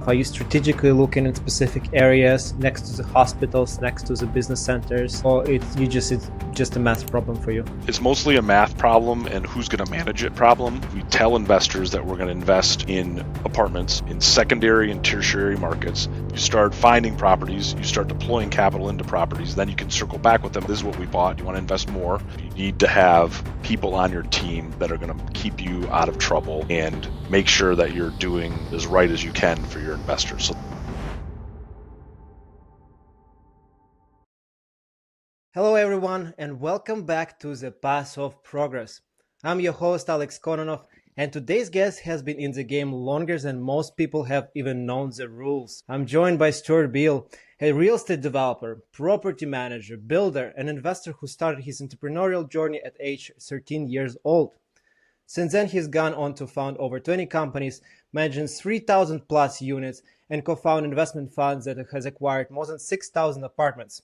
Are you strategically looking at specific areas next to the hospitals, next to the business centers, or it's just a math problem for you? It's mostly a math problem and who's going to manage it problem. We tell investors that we're going to invest in apartments in secondary and tertiary markets. You start finding properties, you start deploying capital into properties, then you can circle back with them. This is what we bought. You want to invest more. You need to have people on your team that are going to keep you out of trouble and make sure that you're doing as right as you can for your investors. So Hello everyone, and welcome back to the Path of Progress. I'm your host Alex Kononov, and today's guest has been in the game longer than most people have even known the rules. I'm joined by Stewart Beal, a real estate developer, property manager, builder, and investor who started his entrepreneurial journey at age 13 years old. Since then, he's gone on to found over 20 companies, managing 3,000 plus units, and co-found investment funds that has acquired more than 6,000 apartments.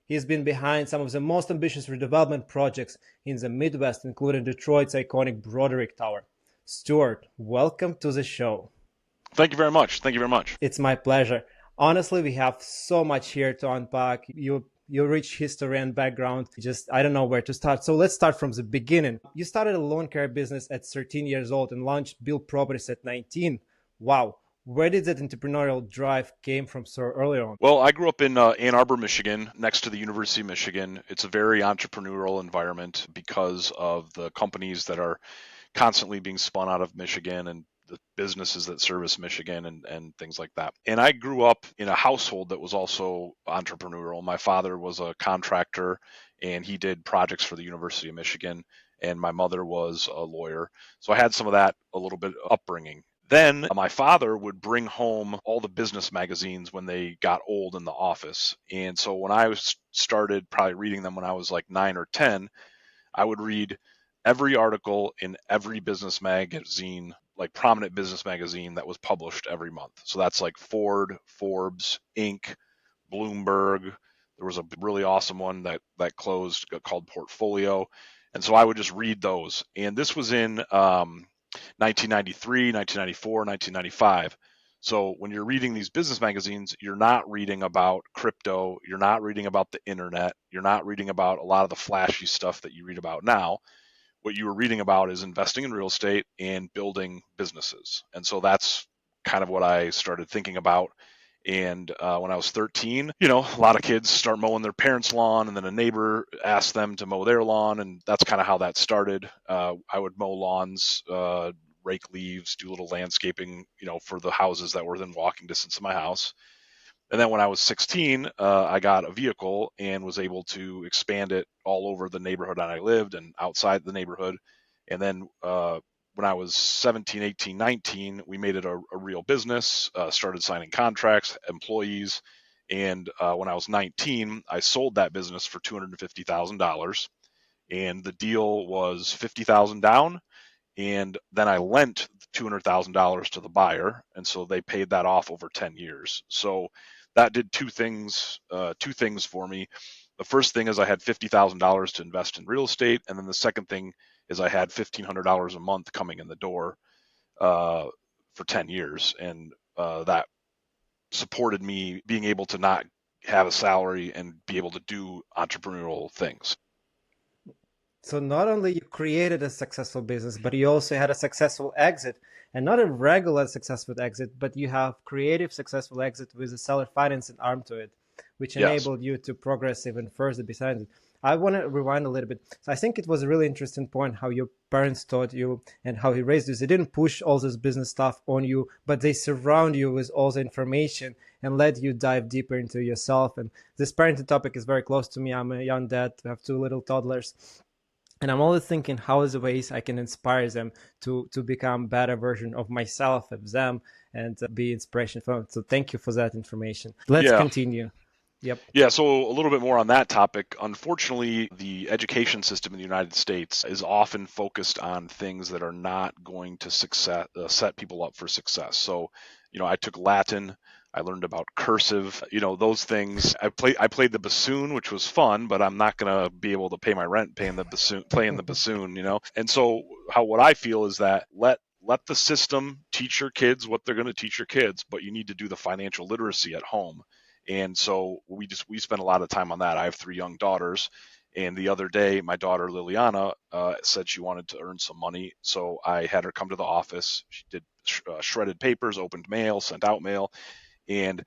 He's been behind some of the most ambitious redevelopment projects in the Midwest, including Detroit's iconic Broderick Tower. Stuart, welcome to the show. thank you very much. Thank you very much. It's my pleasure. Honestly, we have so much here to unpack. Your rich history and background. I don't know where to start. So let's start from the beginning. You started a lawn care business at 13 years old and launched Beal Properties at 19. Wow. Where did that entrepreneurial drive came from so early on? Well, I grew up in Ann Arbor, Michigan, next to the University of Michigan. It's a very entrepreneurial environment because of the companies that are constantly being spun out of Michigan and the businesses that service Michigan and things like that. And I grew up in a household that was also entrepreneurial. My father was a contractor and he did projects for the University of Michigan, and my mother was a lawyer. So I had some of that a little bit upbringing. Then my father would bring home all the business magazines when they got old in the office. And so when I started probably reading them when I was like 9 or 10, I would read every article in every business magazine, like prominent business magazine that was published every month. So that's like Ford, Forbes, Inc., Bloomberg. There was a really awesome one that closed called Portfolio. And so I would just read those. And this was in 1993, 1994, 1995. So when you're reading these business magazines, you're not reading about crypto, you're not reading about the internet, you're not reading about a lot of the flashy stuff that you read about now. What you were reading about is investing in real estate and building businesses. And so that's kind of what I started thinking about. And when I was 13, a lot of kids start mowing their parents' lawn, and then a neighbor asked them to mow their lawn. And that's kind of how that started. I would mow lawns, rake leaves, do a little landscaping, for the houses that were within walking distance of my house. And then when I was 16, I got a vehicle and was able to expand it all over the neighborhood that I lived and outside the neighborhood. And then when I was 17, 18, 19, we made it a real business, started signing contracts, employees. And when I was 19, I sold that business for $250,000. And the deal was $50,000 down. And then I lent $200,000 to the buyer. And so they paid that off over 10 years. So that did two things for me. The first thing is I had $50,000 to invest in real estate. And then the second thing is I had $1,500 a month coming in the door for 10 years. And that supported me being able to not have a salary and be able to do entrepreneurial things. So not only you created a successful business, but you also had a successful exit, and not a regular successful exit, but you have creative successful exit with a seller financing arm to it, which enabled you to progress even further besides it. I want to rewind a little bit. So I think it was a really interesting point how your parents taught you and how he raised you. They didn't push all this business stuff on you, but they surround you with all the information and let you dive deeper into yourself. And this parenting topic is very close to me. I'm a young dad. I have 2 little toddlers. And I'm always thinking, how is the ways I can inspire them to become better version of myself, of them, and be inspiration for them. So thank you for that information. Let's continue. Yep. Yeah, so a little bit more on that topic. Unfortunately, the education system in the United States is often focused on things that are not going to set people up for success. So, I took Latin. I learned about cursive, those things. I played the bassoon, which was fun, but I'm not going to be able to pay my rent playing the bassoon, And so what I feel is that let let the system teach your kids what they're going to teach your kids, but you need to do the financial literacy at home. And so we spend a lot of time on that. I have 3 young daughters, and the other day my daughter Liliana said she wanted to earn some money, so I had her come to the office. She did shredded papers, opened mail, sent out mail, and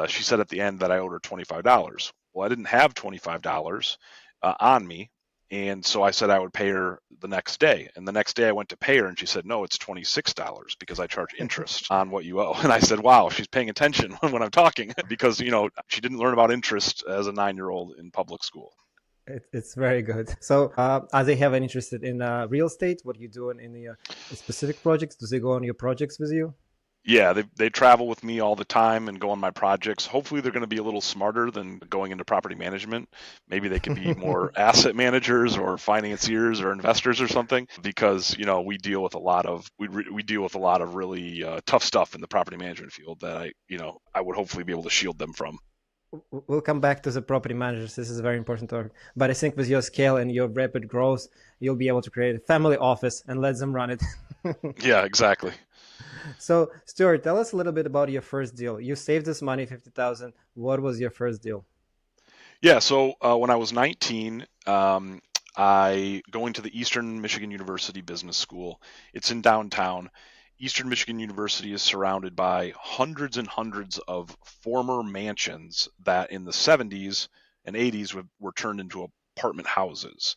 she said at the end that I owed her $25. Well, I didn't have $25 on me. And so I said I would pay her the next day. And the next day I went to pay her and she said, no, it's $26 because I charge interest on what you owe. And I said, wow, she's paying attention when I'm talking because, she didn't learn about interest as a 9-year-old in public school. It's very good. So, are they have an interest in real estate? What you doing in the specific projects? Do they go on your projects with you? Yeah, they travel with me all the time and go on my projects. Hopefully, they're going to be a little smarter than going into property management. Maybe they can be more asset managers or financiers or investors or something, because we deal with a lot of we deal with a lot of really tough stuff in the property management field that I would hopefully be able to shield them from. We'll come back to the property managers. This is a very important topic. But I think with your scale and your rapid growth, you'll be able to create a family office and let them run it. Yeah, exactly. So, Stuart, tell us a little bit about your first deal. You saved this money, 50,000. What was your first deal? Yeah, so when I was 19, I going to the Eastern Michigan University Business School. It's in downtown. Eastern Michigan University is surrounded by hundreds and hundreds of former mansions that in the 70s and 80s were turned into apartment houses.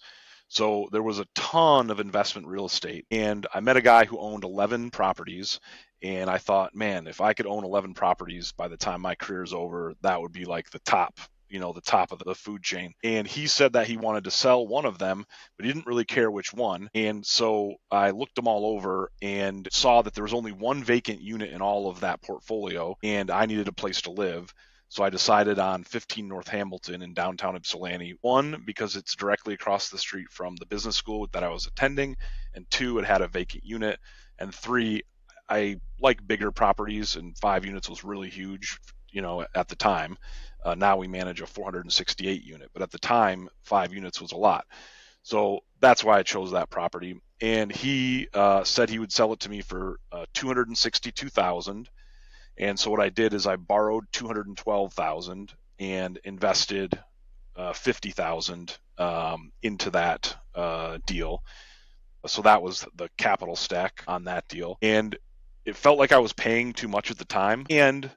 So there was a ton of investment real estate. And I met a guy who owned 11 properties. And I thought, man, if I could own 11 properties by the time my career is over, that would be like the top of the food chain. And he said that he wanted to sell one of them, but he didn't really care which one. And so I looked them all over and saw that there was only one vacant unit in all of that portfolio, and I needed a place to live. So I decided on 15 North Hamilton in downtown Ypsilanti. One, because it's directly across the street from the business school that I was attending, and 2, it had a vacant unit, and 3, I like bigger properties, and 5 units was really huge, at the time. Now we manage a 468 unit, but at the time, 5 units was a lot. So that's why I chose that property. And he said he would sell it to me for 262,000. And so what I did is I borrowed 212,000 and invested 50,000 into that deal. So that was the capital stack on that deal. And it felt like I was paying too much at the time. And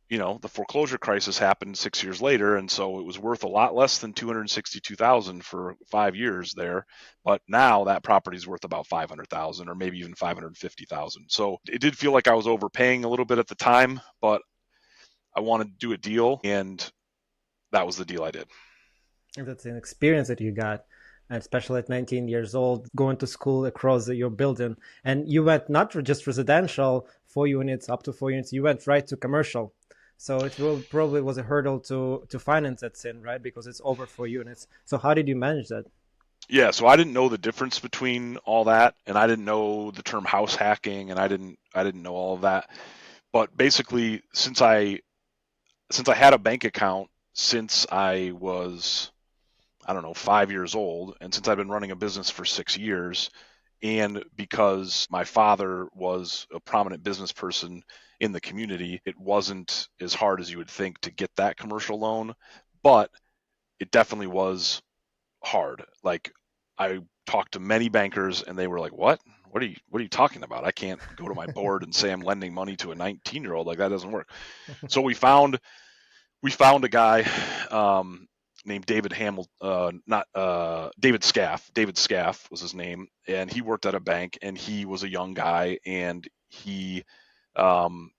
the foreclosure crisis happened 6 years later, and so it was worth a lot less than 262,000 for 5 years there. But now that property is worth about 500,000 or maybe even 550,000. So it did feel like I was overpaying a little bit at the time, but I wanted to do a deal, and that was the deal I did. That's an experience that you got, and especially at 19 years old, going to school across your building. And you went not just residential, 4 units, up to 4 units, you went right to commercial. So it probably was a hurdle to finance that sin, right? Because it's over 4 units. So how did you manage that? Yeah, so I didn't know the difference between all that, and I didn't know the term house hacking, and I didn't know all of that. But basically, since I had a bank account since I was, I don't know, 5 years old, and since I've been running a business for 6 years, and because my father was a prominent business person in the community, it wasn't as hard as you would think to get that commercial loan, but it definitely was hard. Like, I talked to many bankers and they were like, "What? What are you talking about? I can't go to my board and say I'm lending money to a 19-year-old. Like, that doesn't work." So we found a guy named David Hamilton, not David Scaff. David Scaff was his name, and he worked at a bank, and he was a young guy, and he um,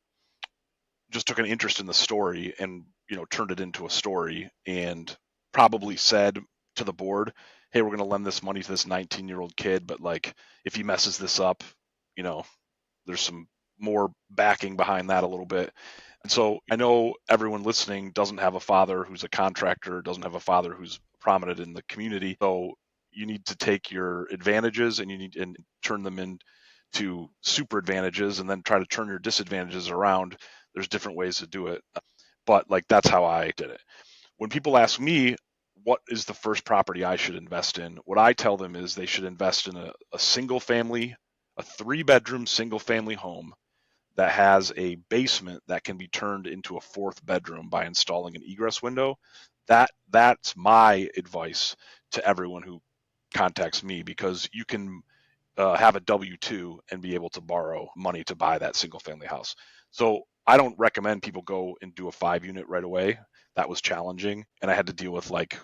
just took an interest in the story and turned it into a story, and probably said to the board, "Hey, we're going to lend this money to this 19-year-old kid, but like if he messes this up, you know, there's some more backing behind that a little bit." And so I know everyone listening doesn't have a father who's a contractor, doesn't have a father who's prominent in the community. So you need to take your advantages and you need and turn them into super advantages, and then try to turn your disadvantages around. There's different ways to do it, but like that's how I did it. When people ask me what is the first property I should invest in, what I tell them is they should invest in a single family a 3-bedroom single family home that has a basement that can be turned into a 4th bedroom by installing an egress window, that's my advice to everyone who contacts me, because you can have a W-2 and be able to borrow money to buy that single family house. So I don't recommend people go and do a 5-unit right away. That was challenging, and I had to deal with like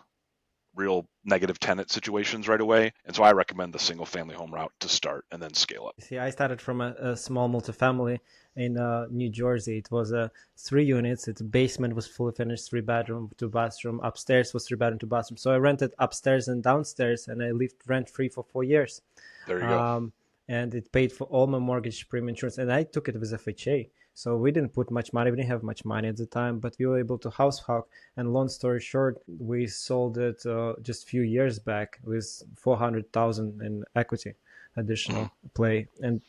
real negative tenant situations right away. And so I recommend the single family home route to start and then scale up. See, I started from a small multifamily in New Jersey. It was 3 units. Its basement was fully finished, 3 bedroom, 2 bathroom. Upstairs was 3 bedroom, 2 bathroom. So I rented upstairs and downstairs, and I lived rent free for 4 years. There you go. Um, and it paid for all my mortgage premium insurance. And I took it with FHA. So we didn't put much money. We didn't have much money at the time, but we were able to house hawk. And long story short, we sold it just a few years back with 400,000 in equity additional play. And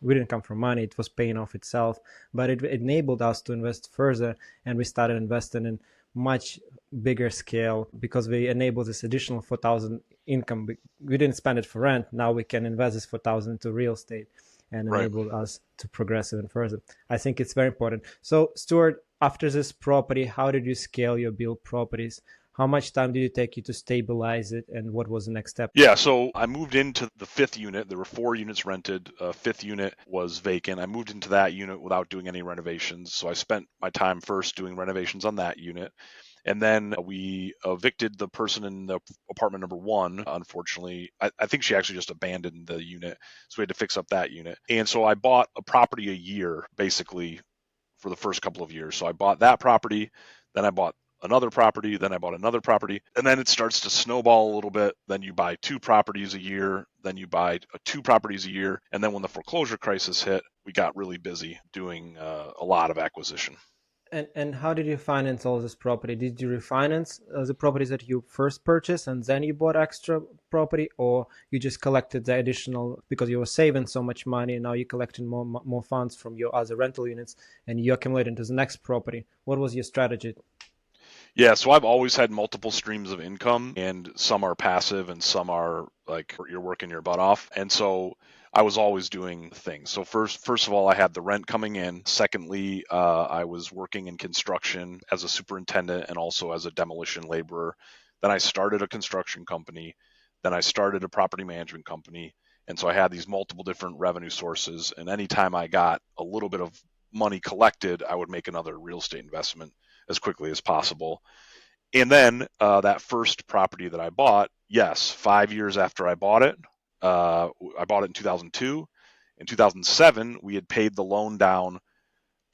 we didn't come from money, it was paying off itself, but it enabled us to invest further, and we started investing in much bigger scale because we enabled this additional 4,000 income. We didn't spend it for rent. Now we can invest this 4,000 into real estate and Right. enable us to progress even further. I think it's very important. So Stuart, after this property, how did you scale your Beal Properties? How much time did it take you to stabilize it, and what was the next step? Yeah, so I moved into the 5th unit. There were 4 units rented. 5th unit was vacant. I moved into that unit without doing any renovations. So I spent my time first doing renovations on that unit. And then we evicted the person in the apartment number 1. Unfortunately, I think she actually just abandoned the unit. So we had to fix up that unit. And so I bought a property a year, basically, for the first couple of years. So I bought that property, then I bought another property, then I bought another property, and then it starts to snowball a little bit. Then you buy 2 properties a year, then you buy 2 properties a year, and then when the foreclosure crisis hit, we got really busy doing a lot of acquisition. And how did you finance all this property? Did you refinance the properties that you first purchased and then you bought extra property, or you just collected the additional because you were saving so much money and now you're collecting more funds from your other rental units and you accumulate into the next property? What was your strategy? Yeah, so I've always had multiple streams of income, and some are passive and some are like you're working your butt off. And so I was always doing things. So first of all, I had the rent coming in. Secondly, I was working in construction as a superintendent and also as a demolition laborer. Then I started a construction company. Then I started a property management company. And so I had these multiple different revenue sources. And anytime I got a little bit of money collected, I would make another real estate investment as quickly as possible. And then that first property that I bought, yes, 5 years after I bought it in 2002. In 2007, we had paid the loan down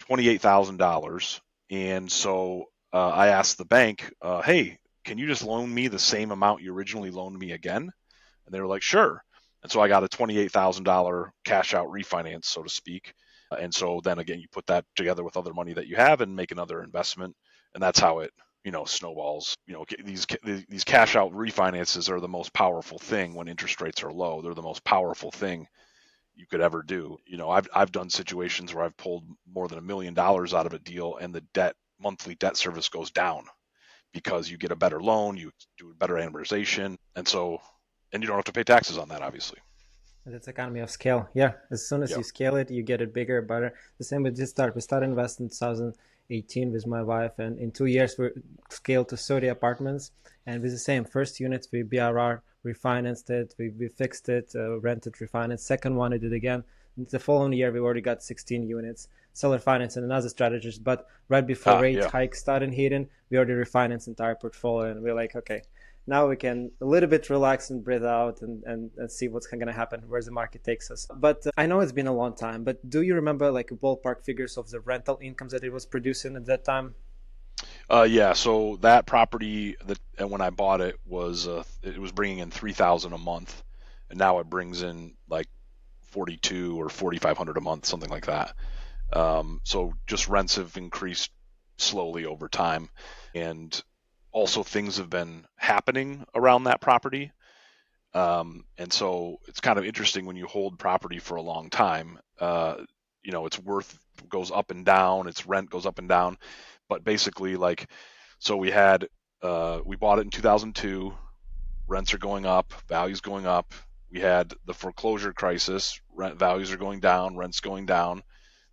$28,000. And so I asked the bank, hey, can you just loan me the same amount you originally loaned me again? And they were like, sure. And so I got a $28,000 cash out refinance, so to speak. And so then again, you put that together with other money that you have and make another investment. And that's how it, snowballs. These cash out refinances are the most powerful thing when interest rates are low. They're the most powerful thing you could ever do. I've done situations where I've pulled more than $1 million out of a deal, and the monthly debt service goes down because you get a better loan, you do a better amortization, and you don't have to pay taxes on that, obviously. That's economy of scale. Yeah, as soon as Yeah. you scale it, you get it bigger, better. The same with this start. We started investing in 2018 with my wife, and in 2 years we scaled to 30 apartments. And with the same first units, we BRR refinanced it, we fixed it, rented, refinanced. Second one, we did again. The following year, we already got 16 units. Seller finance and another strategist, but right before rate Yeah. hike started hitting, we already refinanced entire portfolio, and we're like, okay, now we can a little bit relax and breathe out and see what's going to happen, where the market takes us. But I know it's been a long time, but do you remember like ballpark figures of the rental incomes that it was producing at that time? Yeah. So that property that and when I bought it was bringing in 3,000 a month, and now it brings in like 42 or 4,500 a month, something like that. So just rents have increased slowly over time, and also things have been happening around that property. And so it's kind of interesting when you hold property for a long time. Its worth goes up and down, its rent goes up and down. But basically, like, so we bought it in 2002. Rents are going up, values going up. We had the foreclosure crisis, rent values are going down, rents going down.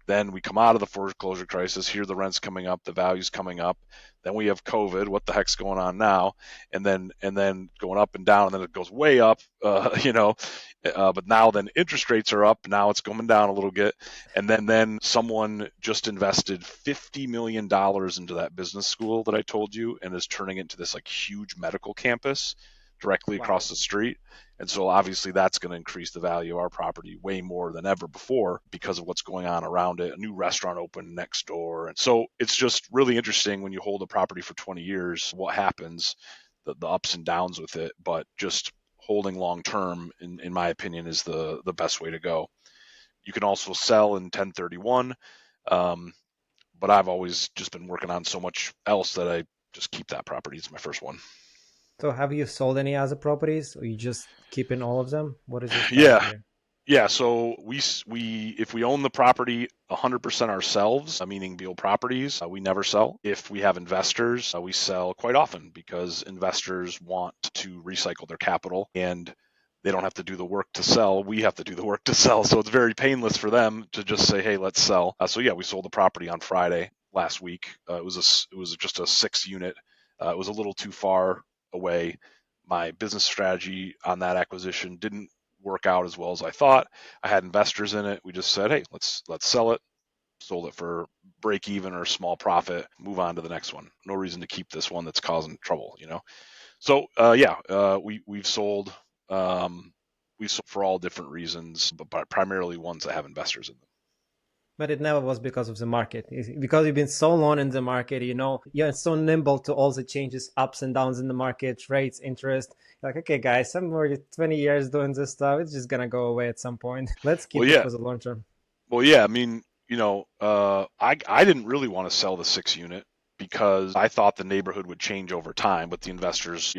Then we come out of the foreclosure crisis. Here, the rent's coming up, the value's coming up. Then we have COVID. What the heck's going on now? And then going up and down, and then it goes way up. But now then interest rates are up. Now it's going down a little bit. And then someone just invested $50 million into that business school that I told you, and is turning it into this like huge medical campus directly Wow. across the street. And so obviously that's going to increase the value of our property way more than ever before because of what's going on around it. A new restaurant opened next door. And so it's just really interesting when you hold a property for 20 years, what happens, the ups and downs with it. But just holding long term, in my opinion, is the best way to go. You can also sell in 1031. But I've always just been working on so much else that I just keep that property. It's my first one. So have you sold any other properties, or you just keeping all of them? What is your strategy Yeah, here? Yeah, so we if we own the property 100% ourselves, meaning Beal Properties, we never sell. If we have investors, we sell quite often because investors want to recycle their capital and they don't have to do the work to sell. We have to do the work to sell. So it's very painless for them to just say, "Hey, let's sell." So yeah, we sold the property on Friday last week. It was just a 6 unit. It was a little too far away. My business strategy on that acquisition didn't work out as well as I thought. I had investors in it. We just said, hey, let's sell it. Sold it for break even or small profit. Move on to the next one. No reason to keep this one that's causing trouble. So yeah, we've sold. We've sold for all different reasons, but primarily ones that have investors in them. But it never was because of the market. Because you've been so long in the market, you're so nimble to all the changes, ups and downs in the market, rates, interest. You're like, okay, guys, I'm already 20 years doing this stuff. It's just gonna go away at some point. Let's Well, keep it yeah, for the long term. I mean, I didn't really want to sell the 6 unit because I thought the neighborhood would change over time, but the investors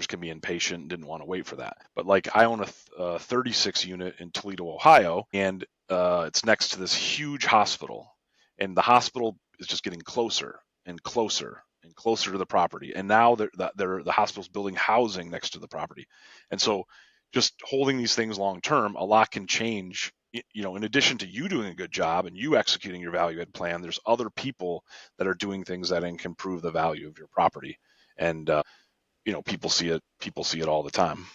can be impatient and didn't want to wait for that. But like I own a 36 unit in Toledo, Ohio, and it's next to this huge hospital, and the hospital is just getting closer and closer and closer to the property, and now the hospital's building housing next to the property, and so just holding these things long term, a lot can change. In addition to you doing a good job and you executing your value add plan, there's other people that are doing things that can improve the value of your property. And people see it all the time.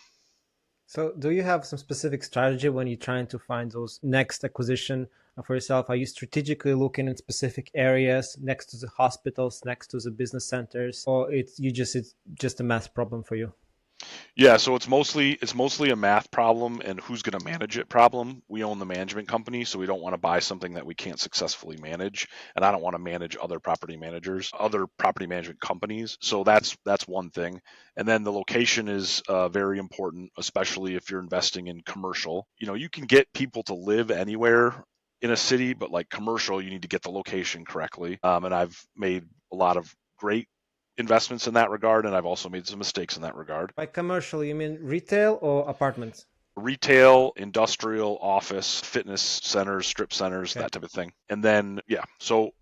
So, do you have some specific strategy when you're trying to find those next acquisition for yourself? Are you strategically looking in specific areas next to the hospitals, next to the business centers, or it's just a math problem for you? Yeah, so it's mostly a math problem and who's going to manage it problem. We own the management company, so we don't want to buy something that we can't successfully manage, and I don't want to manage other property managers, other property management companies. So that's one thing. And then the location is very important, especially if you're investing in commercial. You can get people to live anywhere in a city, but like commercial, you need to get the location correctly. And I've made a lot of great investments in that regard, and I've also made some mistakes in that regard. By commercial, you mean retail or apartments? Retail, industrial, office, fitness centers, strip centers, Okay. that type of thing. And then yeah, so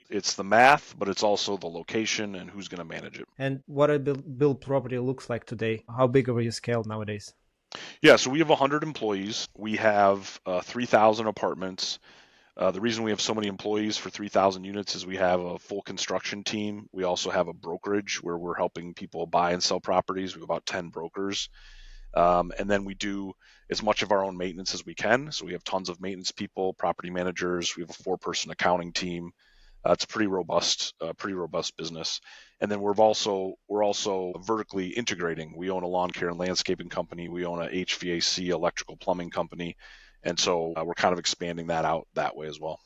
it's the math, but it's also the location and who's going to manage it. And what a build property looks like today? How big are you scaled nowadays? Yeah, so we have 100 employees. We have 3,000 apartments. The reason we have so many employees for 3,000 units is we have a full construction team. We also have a brokerage where we're helping people buy and sell properties. We have about 10 brokers. And then we do as much of our own maintenance as we can. So we have tons of maintenance people, property managers. We have a 4-person accounting team. It's a pretty robust business. And then we're also vertically integrating. We own a lawn care and landscaping company. We own a HVAC electrical plumbing company, and so we're kind of expanding that out that way as well.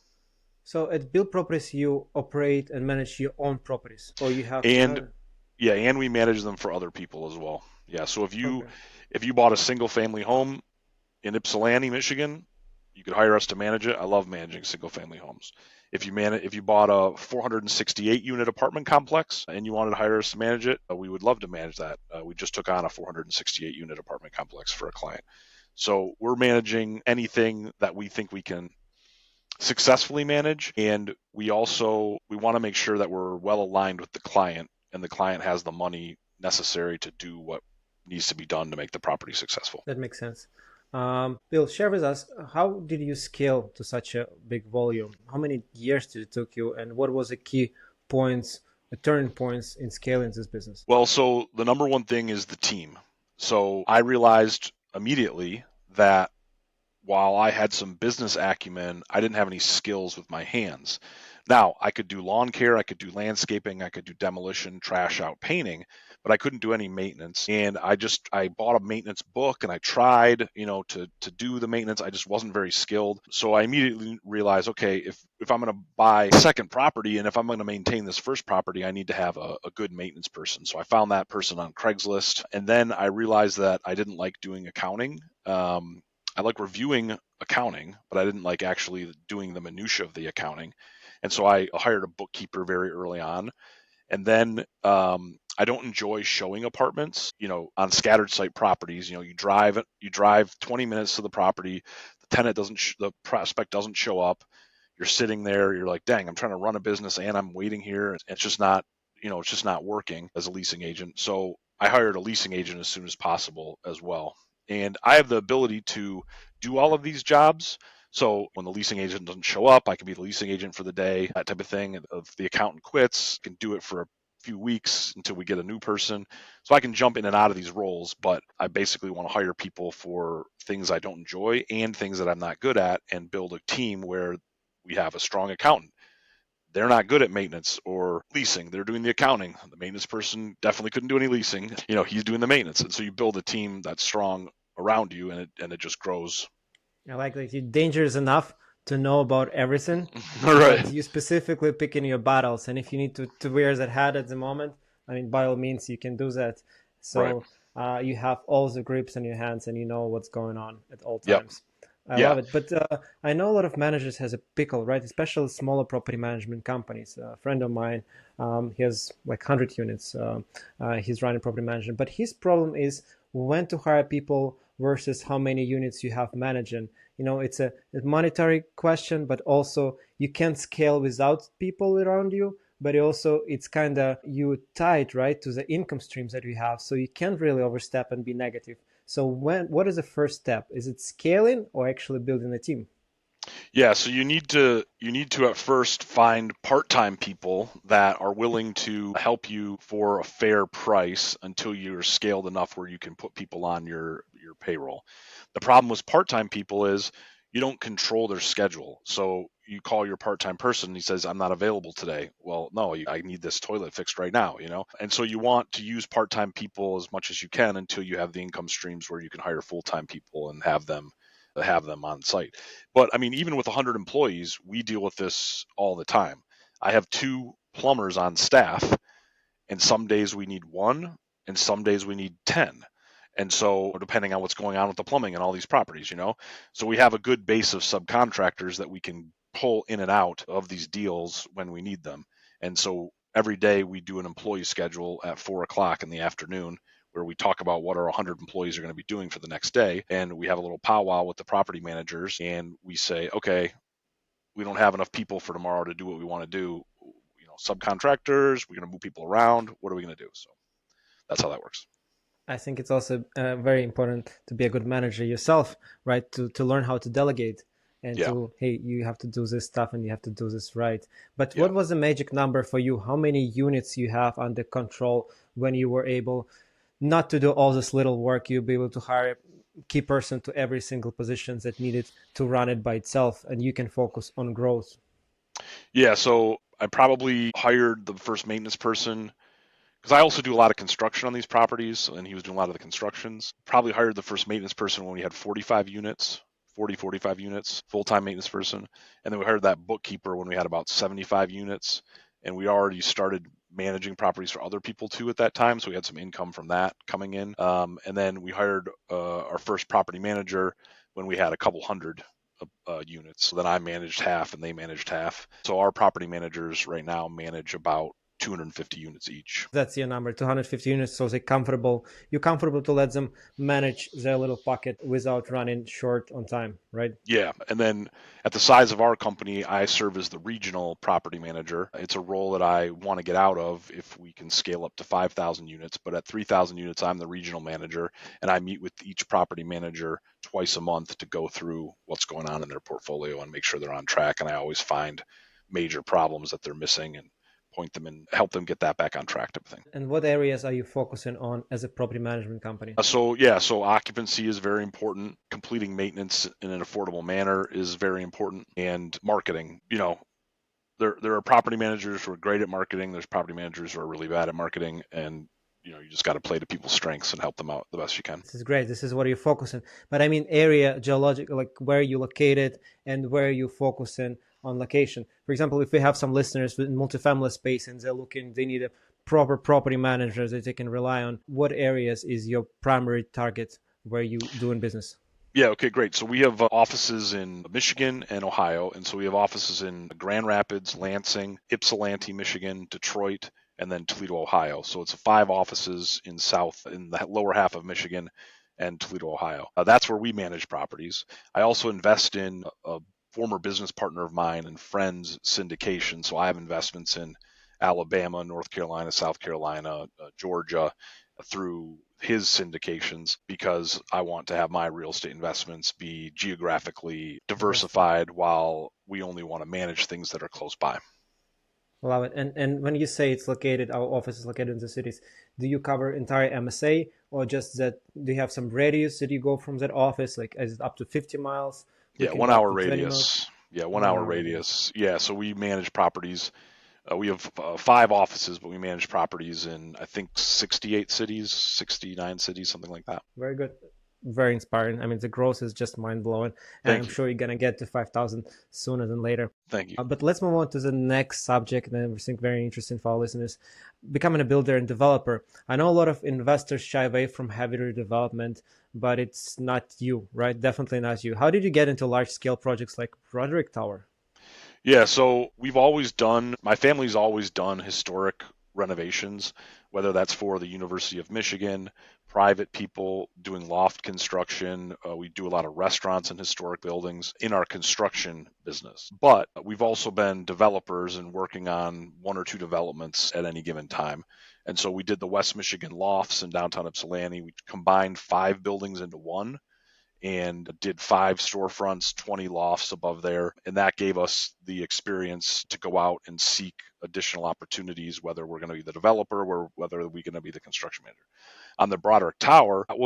So at Build Properties, you operate and manage your own properties, or you have And another? yeah, and we manage them for other people as well. Yeah, so if you Okay. if you bought a single family home in Ypsilanti, Michigan, you could hire us to manage it. I love managing single family homes. If you bought a 468 unit apartment complex and you wanted to hire us to manage it, we would love to manage that. We just took on a 468 unit apartment complex for a client. So we're managing anything that we think we can successfully manage, and we want to make sure that we're well aligned with the client and the client has the money necessary to do what needs to be done to make the property successful. That makes sense. Bill, share with us, how did you scale to such a big volume? How many years did it took you, and what was the key points, the turning points in scaling this business? Well, so the number one thing is the team. So I realized immediately that while I had some business acumen, I didn't have any skills with my hands. Now, I could do lawn care, I could do landscaping, I could do demolition, trash out, painting, but I couldn't do any maintenance. And I bought a maintenance book and I tried, to do the maintenance. I just wasn't very skilled. So I immediately realized, okay, if I'm going to buy a second property and if I'm going to maintain this first property, I need to have a good maintenance person. So I found that person on Craigslist. And then I realized that I didn't like doing accounting. I like reviewing accounting, but I didn't like actually doing the minutia of the accounting. And so I hired a bookkeeper very early on. And then I don't enjoy showing apartments, on scattered site properties. You drive 20 minutes to the property, the prospect doesn't show up. You're sitting there, you're like, dang, I'm trying to run a business and I'm waiting here. It's just not working as a leasing agent. So I hired a leasing agent as soon as possible as well. And I have the ability to do all of these jobs. So when the leasing agent doesn't show up, I can be the leasing agent for the day, that type of thing. If the accountant quits, I can do it for a few weeks until we get a new person. So I can jump in and out of these roles, but I basically want to hire people for things I don't enjoy and things that I'm not good at and build a team where we have a strong accountant. They're not good at maintenance or leasing. They're doing the accounting. The maintenance person definitely couldn't do any leasing. He's doing the maintenance. And so you build a team that's strong around you and it just grows. I like that you're dangerous enough to know about everything, All right. but you specifically picking your battles. And if you need to wear that hat at the moment, I mean, by all means, you can do that. Right. So you have all the grips in your hands and you know what's going on at all Yep. times. I Yeah. love it. But I know a lot of managers has a pickle, right? Especially smaller property management companies. A friend of mine, he has like 100 units. He's running property management. But his problem is when to hire people versus how many units you have managing. It's a monetary question, but also you can't scale without people around you. But also it's kind of you tied, right, to the income streams that you have. So you can't really overstep and be negative. So what is the first step? Is it scaling or actually building a team? Yeah, so you need to at first find part-time people that are willing to help you for a fair price until you're scaled enough where you can put people on your payroll. The problem with part-time people is you don't control their schedule. So you call your part-time person and he says, I'm not available today. Well, no, I need this toilet fixed right now. And so you want to use part-time people as much as you can until you have the income streams where you can hire full-time people and have them on site. But I mean, even with 100 employees, we deal with this all the time. I have two plumbers on staff, and some days we need one, and some days we need 10. And so, depending on what's going on with the plumbing and all these properties. So we have a good base of subcontractors that we can pull in and out of these deals when we need them. And so every day we do an employee schedule at 4 o'clock in the afternoon where we talk about what our 100 employees are going to be doing for the next day. And we have a little powwow with the property managers and we say, okay, we don't have enough people for tomorrow to do what we want to do. Subcontractors, we're going to move people around. What are we going to do? So that's how that works. I think it's also very important to be a good manager yourself, right? To learn how to delegate and Yeah. hey, you have to do this stuff and you have to do this right. But Yeah. what was the magic number for you? How many units you have under control when you were able not to do all this little work? You'll be able to hire a key person to every single position that needed to run it by itself, and you can focus on growth. Yeah. So I probably hired the first maintenance person because I also do a lot of construction on these properties, and he was doing a lot of the constructions. Probably hired the first maintenance person when we had 45 units, 40, 45 units, full-time maintenance person. And then we hired that bookkeeper when we had about 75 units. And we already started managing properties for other people too at that time. So we had some income from that coming in. And then we hired our first property manager when we had a couple hundred units. So then I managed half and they managed half. So our property managers right now manage about 250 units each. That's your number, 250 units. So you're comfortable to let them manage their little pocket without running short on time, right? Yeah. And then at the size of our company, I serve as the regional property manager. It's a role that I want to get out of if we can scale up to 5,000 units. But at 3,000 units, I'm the regional manager, and I meet with each property manager twice a month to go through what's going on in their portfolio and make sure they're on track. And I always find major problems that they're missing and point them and help them get that back on track type of thing. And what areas are you focusing on as a property management company? So occupancy is very important. Completing maintenance in an affordable manner is very important, and marketing. There are property managers who are great at marketing. There's property managers who are really bad at marketing, and you just got to play to people's strengths and help them out the best you can. This is great. This is what you're focusing. But I mean, area, geological, like where you located and where you focusing on location. For example, if we have some listeners with multifamily space and they need a proper property manager that they can rely on, what areas is your primary target where you doing business? Yeah, okay, great. So we have offices in Michigan and Ohio. And so we have offices in Grand Rapids, Lansing, Ypsilanti, Michigan, Detroit, and then Toledo, Ohio. So it's 5 offices in the lower half of Michigan and Toledo, Ohio. That's where we manage properties. I also invest in a former business partner of mine and friends syndication. So I have investments in Alabama, North Carolina, South Carolina, Georgia, through his syndications, because I want to have my real estate investments be geographically diversified while we only want to manage things that are close by. Love it. And when you say our office is located in the cities, do you cover entire MSA or just that? Do you have some radius that you go from that office? Like, is it up to 50 miles? Yeah, 1 hour radius. Yeah, 1 hour radius. Yeah, so we manage properties. We have 5 offices, but we manage properties in, I think, 68 cities, 69 cities, something like that. Very good. Very inspiring. I mean, the growth is just mind blowing. And I'm sure you're going to get to 5,000 sooner than later. Thank you. But let's move on to the next subject that I think very interesting for our listeners, becoming a builder and developer. I know a lot of investors shy away from heavy redevelopment, but it's not you, right? Definitely not you. How did you get into large scale projects like Broderick Tower? Yeah, so my family's always done historic renovations, whether that's for the University of Michigan, private people doing loft construction. We do a lot of restaurants and historic buildings in our construction business. But we've also been developers and working on 1 or 2 developments at any given time. And so we did the West Michigan lofts in downtown Ypsilanti. We combined 5 buildings into one and did 5 storefronts, 20 lofts above there. And that gave us the experience to go out and seek additional opportunities, whether we're going to be the developer or whether we're going to be the construction manager. On the Broderick Tower, that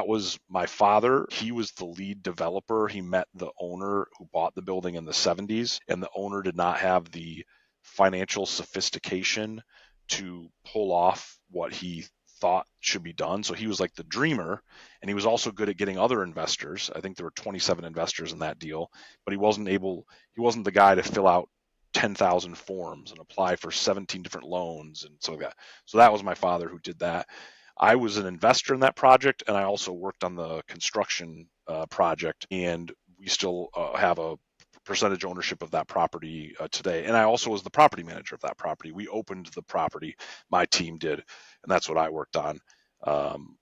was my father. He was the lead developer. He met the owner who bought the building in the 70s, and the owner did not have the financial sophistication to pull off what he thought should be done. So he was like the dreamer, and he was also good at getting other investors. I think there were 27 investors in that deal, but he wasn't the guy to fill out 10,000 forms and apply for 17 different loans and so that. So that was my father who did that. I was an investor in that project, and I also worked on the construction project, and we still have a percentage ownership of that property today. And I also was the property manager of that property. We opened the property, my team did, and that's what I worked on.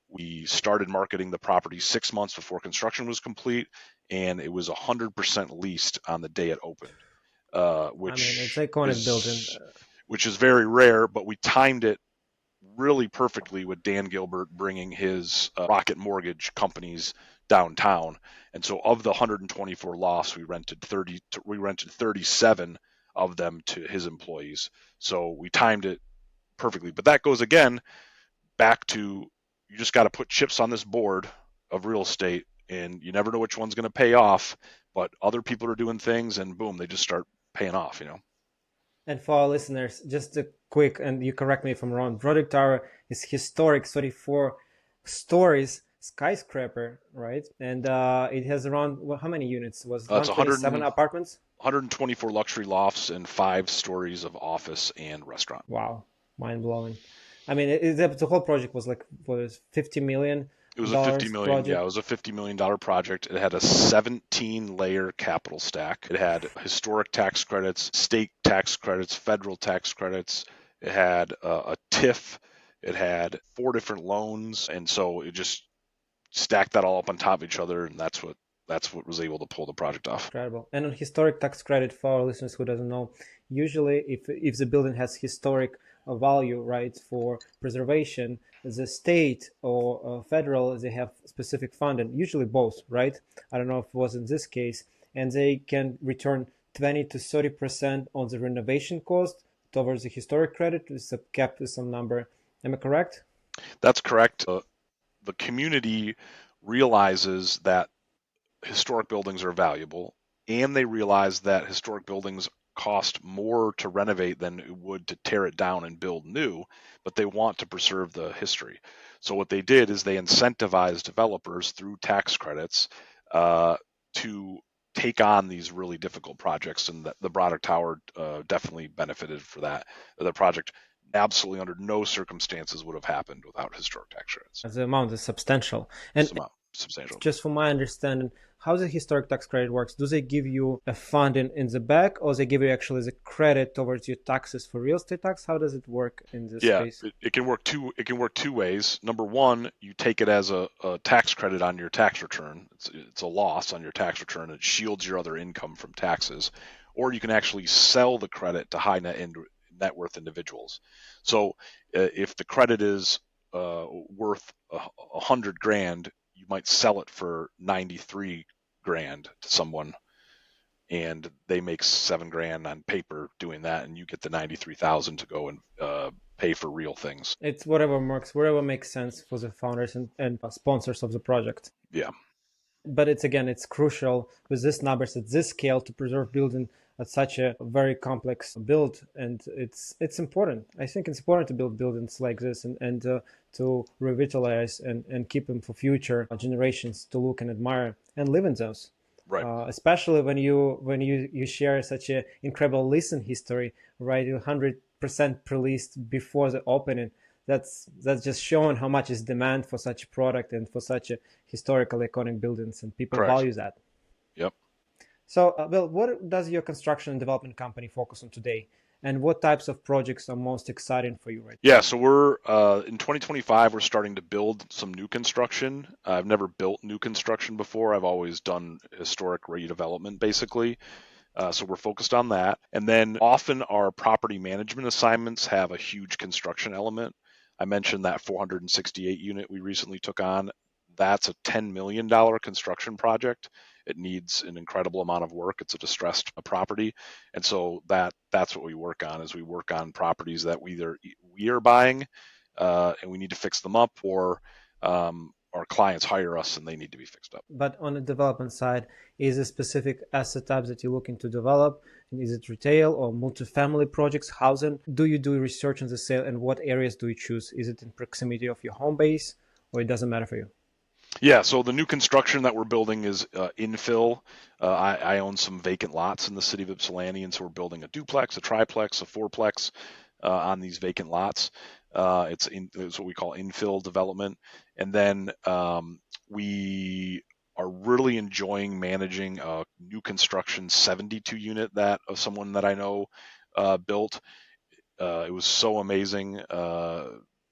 We started marketing the property 6 months before construction was complete, and it was 100% leased on the day it opened. It's iconic building. Which is very rare, but we timed it really perfectly with Dan Gilbert bringing his Rocket Mortgage companies downtown. And so of the 124 lofts, we rented 37 of them to his employees. So we timed it perfectly. But that goes again back to, you just got to put chips on this board of real estate, and you never know which one's going to pay off, but other people are doing things and boom, they just start paying off, And for our listeners, just a quick, and you correct me if I'm wrong, Broderick Tower is historic 34 stories skyscraper, right? And it has around, how many units? Was it 127 apartments? 124 luxury lofts and 5 stories of office and restaurant. Wow, mind blowing. I mean, the whole project was like 50 million. It was a 50 dollars million, yeah, it project? was a $50 million project. It had a 17-layer capital stack. It had historic tax credits, state tax credits, federal tax credits. It had a TIF. It had 4 different loans, and so it just stacked that all up on top of each other, and that's what was able to pull the project off. Incredible. And on historic tax credit, for our listeners who doesn't know, usually if the building has historic value, right, for preservation, the state or federal, they have specific funding, usually both, right? I don't know if it was in this case, and they can return 20 to 30% on the renovation cost towards the historic credit with a cap with some number. Am I correct? That's correct. The community realizes that historic buildings are valuable, and they realize that historic buildings cost more to renovate than it would to tear it down and build new, but they want to preserve the history. So what they did is they incentivized developers through tax credits to take on these really difficult projects, and the Broderick Tower definitely benefited for that. The project absolutely under no circumstances would have happened without historic tax credits. The amount is substantial. And It's substantial. just from my understanding, how the historic tax credit works, do they give you a fund in the back, or they give you actually the credit towards your taxes for real estate tax? How does it work in this Yeah, case? it can work two ways. Number one, you take it as a tax credit on your tax return. It's a loss on your tax return. It shields your other income from taxes. Or you can actually sell the credit to high net worth individuals. So if the credit is worth 100 grand, you might sell it for 93 grand to someone, and they make 7 grand on paper doing that, and you get the 93,000 to go and pay for real things. It's whatever works, whatever makes sense for the founders and sponsors of the project. Yeah, But it's crucial with these numbers at this scale to preserve building at such a very complex build, and it's important. I think it's important to build buildings like this and to revitalize and keep them for future generations to look and admire and live in those. right. Especially when you share such an incredible leasing history, right? 100% pre-leased before the opening. That's just showing how much is demand for such a product and for such a historical iconic buildings, and people Correct. value that. Yep. So, Bill, what does your construction and development company focus on today, and what types of projects are most exciting for you right Yeah, so we're in 2025, we're starting to build some new construction. I've never built new construction before. I've always done historic redevelopment, basically. So we're focused on that. And then often our property management assignments have a huge construction element. I mentioned that 468 unit we recently took on. That's a $10 million construction project. It needs an incredible amount of work. It's a distressed property. And so that's what we work on, is we work on properties that we are buying and we need to fix them up, or our clients hire us and they need to be fixed up. But on the development side, is a specific asset type that you're looking to develop? Is it retail or multifamily projects, housing? Do you do research on the sale, and what areas do you choose? Is it in proximity of your home base, or it doesn't matter for you? Yeah, so the new construction that we're building is infill. I own some vacant lots in the city of Ypsilanti, and so we're building a duplex, a triplex, a fourplex on these vacant lots. It's what we call infill development. And then we are really enjoying managing a new construction 72 unit that of someone that I know built. It was so amazing.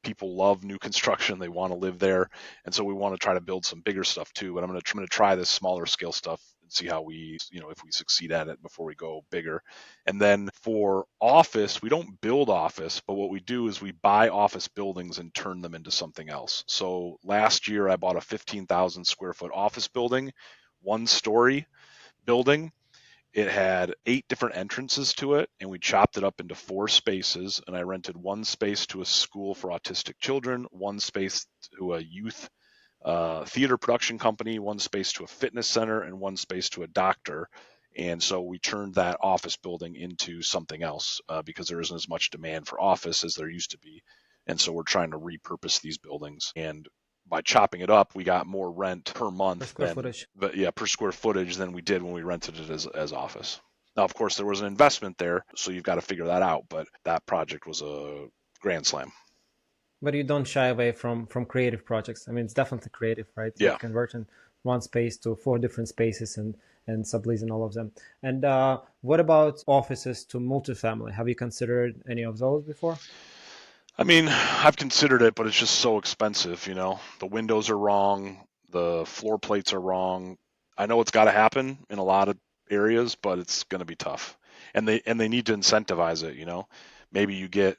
People love new construction. They want to live there. And so we want to try to build some bigger stuff too. But I'm going to try this smaller scale stuff and see how if we succeed at it before we go bigger. And then for office, we don't build office, but what we do is we buy office buildings and turn them into something else. So last year I bought a 15,000 square foot office building, 1-story building. It had 8 different entrances to it, and we chopped it up into 4 spaces. And I rented 1 space to a school for autistic children, 1 space to a youth theater production company, 1 space to a fitness center, and 1 space to a doctor. And so we turned that office building into something else because there isn't as much demand for office as there used to be. And so we're trying to repurpose these buildings. And by chopping it up, we got more rent per month Per square footage. per square footage than we did when we rented it as office. Now, of course, there was an investment there, so you've got to figure that out. But that project was a grand slam. But you don't shy away from creative projects. I mean, it's definitely creative, right? You're Yeah. converting one space to four different spaces and subleasing all of them. And what about offices to multifamily? Have you considered any of those before? I mean, I've considered it, but it's just so expensive, you know. The windows are wrong, the floor plates are wrong. I know it's got to happen in a lot of areas, but it's going to be tough. And they need to incentivize it, you know. Maybe you get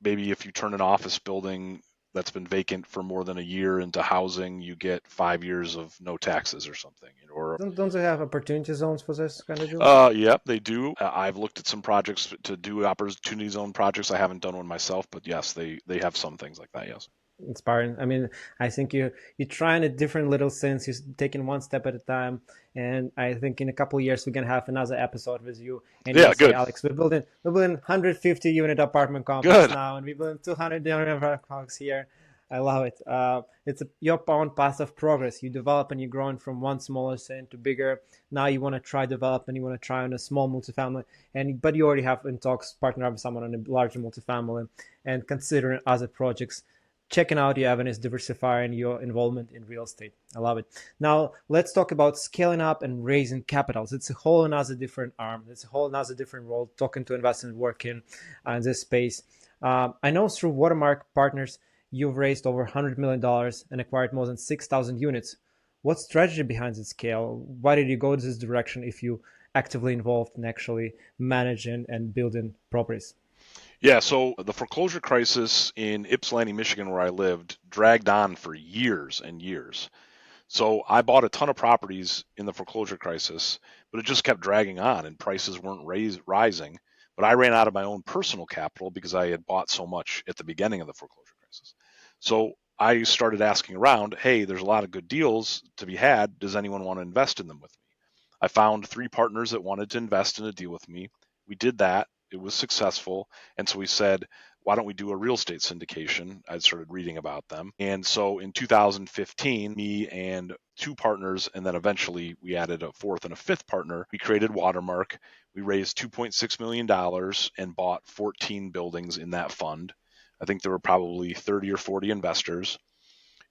maybe if you turn an office building that's been vacant for more than a year into housing, you get 5 years of no taxes or something. Or Don't they have opportunity zones for this kind of deals? yeah, they do. I've looked at some projects to do opportunity zone projects. I haven't done one myself, but yes, they have some things like that. Yes. Inspiring. I mean, I think you're trying a different little sense. You're taking one step at a time, and I think in a couple of years we're gonna have another episode with you, and you'll Yeah. say, Good. Alex, we're building 150 unit apartment complex Good. now, and we're building 200 unit apartment complex here. I love it. It's your own path of progress. You develop and you're growing from one smaller cent to bigger. Now you want to try development. You want to try on a small multifamily, but you already have in talks partner up with someone on a larger multifamily, and considering other projects, checking out your avenues, diversifying your involvement in real estate. I love it. Now let's talk about scaling up and raising capitals. It's a whole another different arm. It's a whole another different role. Talking to investors, working in this space. I know through Watermark Partners, you've raised over $100 million and acquired more than 6,000 units. What's strategy behind this scale? Why did you go this direction if you actively involved in actually managing and building properties? Yeah, so the foreclosure crisis in Ypsilanti, Michigan, where I lived, dragged on for years and years. So I bought a ton of properties in the foreclosure crisis, but it just kept dragging on and prices weren't rising. But I ran out of my own personal capital because I had bought so much at the beginning of the foreclosure crisis. So I started asking around, hey, there's a lot of good deals to be had. Does anyone want to invest in them with me? I found three partners that wanted to invest in a deal with me. We did that. It was successful. And so we said, why don't we do a real estate syndication? I started reading about them. And so in 2015, me and two partners, and then eventually we added a fourth and a fifth partner, we created Watermark. We raised $2.6 million and bought 14 buildings in that fund. I think there were probably 30 or 40 investors.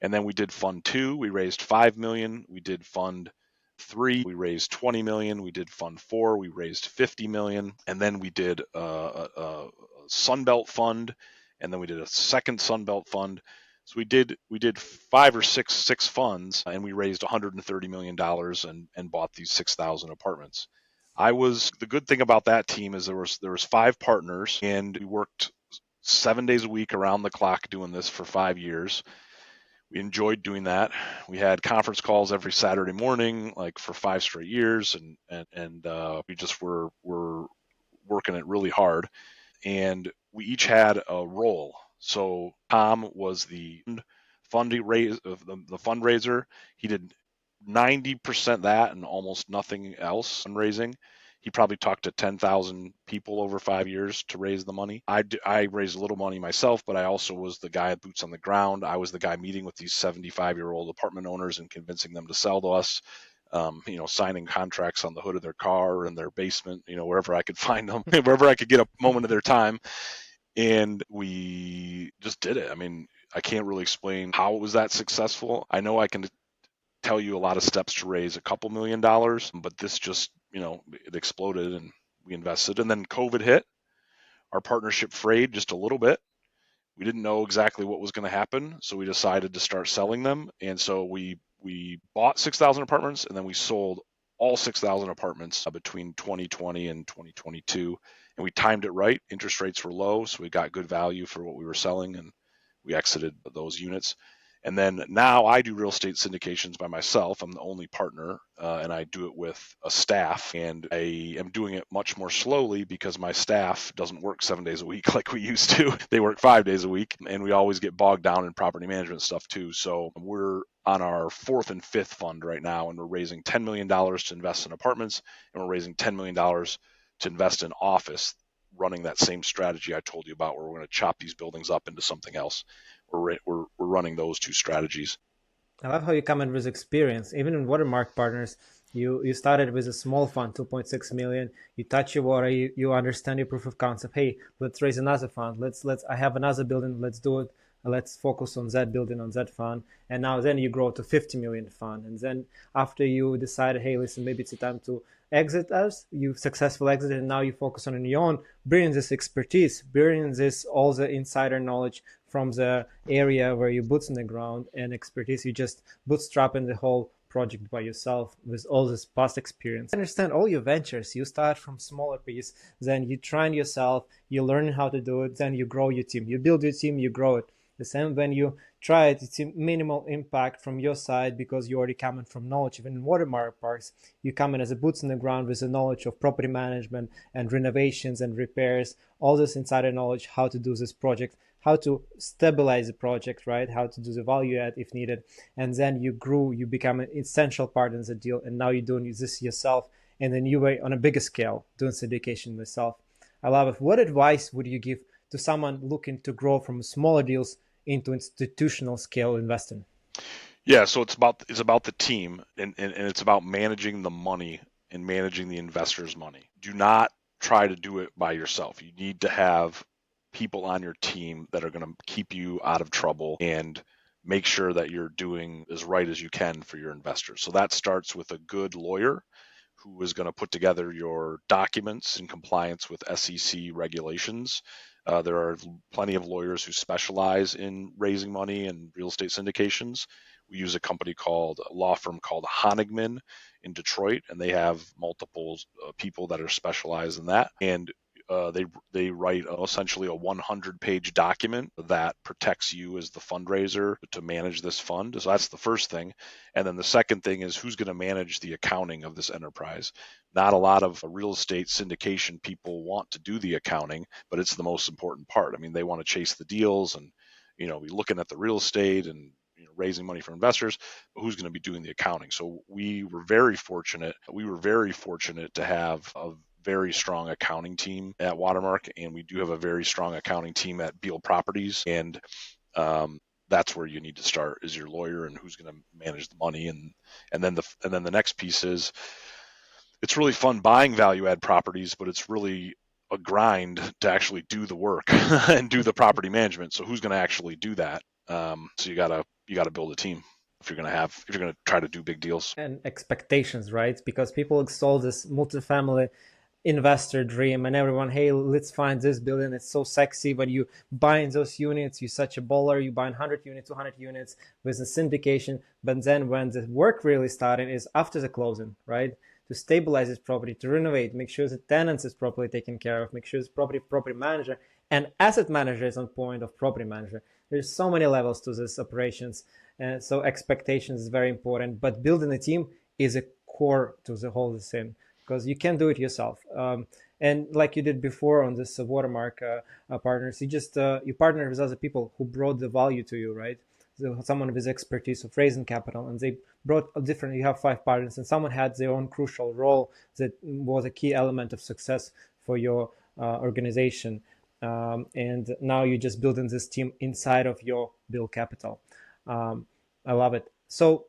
And then we did fund two, we raised 5 million. We did fund three, we raised 20 million. We did fund four, we raised 50 million. And then we did a Sunbelt fund, and then we did a second Sunbelt fund. So we did five or six funds, and we raised $130 million and bought these 6,000 apartments. The good thing about that team is there was five partners, and we worked 7 days a week around the clock doing this for 5 years. We enjoyed doing that. We had conference calls every Saturday morning, like for 5 straight years, and we just were working it really hard. And we each had a role. So Tom was the fundraiser. He did 90% that and almost nothing else fundraising. He probably talked to 10,000 people over 5 years to raise the money. I raised a little money myself, but I also was the guy boots on the ground. I was the guy meeting with these 75-year-old apartment owners and convincing them to sell to us. Signing contracts on the hood of their car or in their basement, wherever I could find them, wherever I could get a moment of their time. And we just did it. I mean, I can't really explain how it was that successful. I know I can tell you a lot of steps to raise a couple $1 million, but this just, it exploded and we invested. And then COVID hit. Our partnership frayed just a little bit. We didn't know exactly what was going to happen, so we decided to start selling them. And so we bought 6,000 apartments, and then we sold all 6,000 apartments between 2020 and 2022. And we timed it right. Interest rates were low, so we got good value for what we were selling, and we exited those units. And then now I do real estate syndications by myself. I'm the only partner, and I do it with a staff. And I am doing it much more slowly because my staff doesn't work 7 days a week like we used to. They work 5 days a week, and we always get bogged down in property management stuff too. So we're on our fourth and fifth fund right now, and we're raising $10 million to invest in apartments, and we're raising $10 million to invest in office, running that same strategy I told you about, where we're going to chop these buildings up into something else. We're running those two strategies. I love how you come in with experience. Even in Watermark Partners, you started with a small fund, 2.6 million. You touch your water, you understand your proof of concept. Hey, let's raise another fund. Let's I have another building. Let's do it let's focus on that building, on that fund. And now then you grow to 50 million fund. And then after you decided, hey, listen, maybe it's a time to exit us, you successful exit, and now you focus on your own, bringing this expertise, bringing this all the insider knowledge from the area where you boots on the ground and expertise. You just bootstrapping the whole project by yourself with all this past experience. Understand all your ventures. You start from smaller piece, then you train yourself, you learn how to do it, then you grow your team. You build your team, you grow it. The same when you try it, it's a minimal impact from your side because you already coming from knowledge. Even in watermark parks, you come in as a boots on the ground with the knowledge of property management and renovations and repairs, all this insider knowledge, how to do this project, how to stabilize the project, right? How to do the value add if needed. And then you grew, you become an essential part in the deal. And now you're doing this yourself in a new way on a bigger scale, doing syndication yourself. I love it. What advice would you give to someone looking to grow from smaller deals into institutional scale investing? Yeah, so it's about the team, and it's about managing the money and managing the investor's money. Do not try to do it by yourself. You need to have people on your team that are going to keep you out of trouble and make sure that you're doing as right as you can for your investors. So that starts with a good lawyer who is going to put together your documents in compliance with SEC regulations. There are plenty of lawyers who specialize in raising money and real estate syndications. We use a law firm called Honigman in Detroit, and they have multiple people that are specialized in that. And they write essentially a 100-page document that protects you as the fundraiser to manage this fund. So that's the first thing. And then the second thing is who's going to manage the accounting of this enterprise. Not a lot of real estate syndication people want to do the accounting, but it's the most important part. I mean, they want to chase the deals and be looking at the real estate and raising money for investors, but who's going to be doing the accounting? So we were very fortunate. To have a very strong accounting team at Watermark, and we do have a very strong accounting team at Beal Properties. And that's where you need to start, is your lawyer and who's going to manage the money. And then the next piece is, it's really fun buying value add properties, but it's really a grind to actually do the work and do the property management. So who's going to actually do that? So you gotta build a team if you're gonna try to do big deals. And expectations, right? Because people extol this multifamily investor dream and everyone, hey, let's find this building, it's so sexy. When you buying those units, you're such a baller, you buying 100 units, 200 units with a syndication. But then when the work really starting is after the closing, right? To stabilize this property, to renovate, make sure the tenants is properly taken care of, make sure the property manager and asset manager is on point of property manager. There's so many levels to this operations. And so expectations is very important, but building a team is a core to the whole thing, because you can't do it yourself. And like you did before on this watermark partners, you partner with other people who brought the value to you, right? So someone with expertise of raising capital, and they brought a different. You have 5 partners, and someone had their own crucial role that was a key element of success for your organization. And now you're just building this team inside of your Beal Capital. I love it. So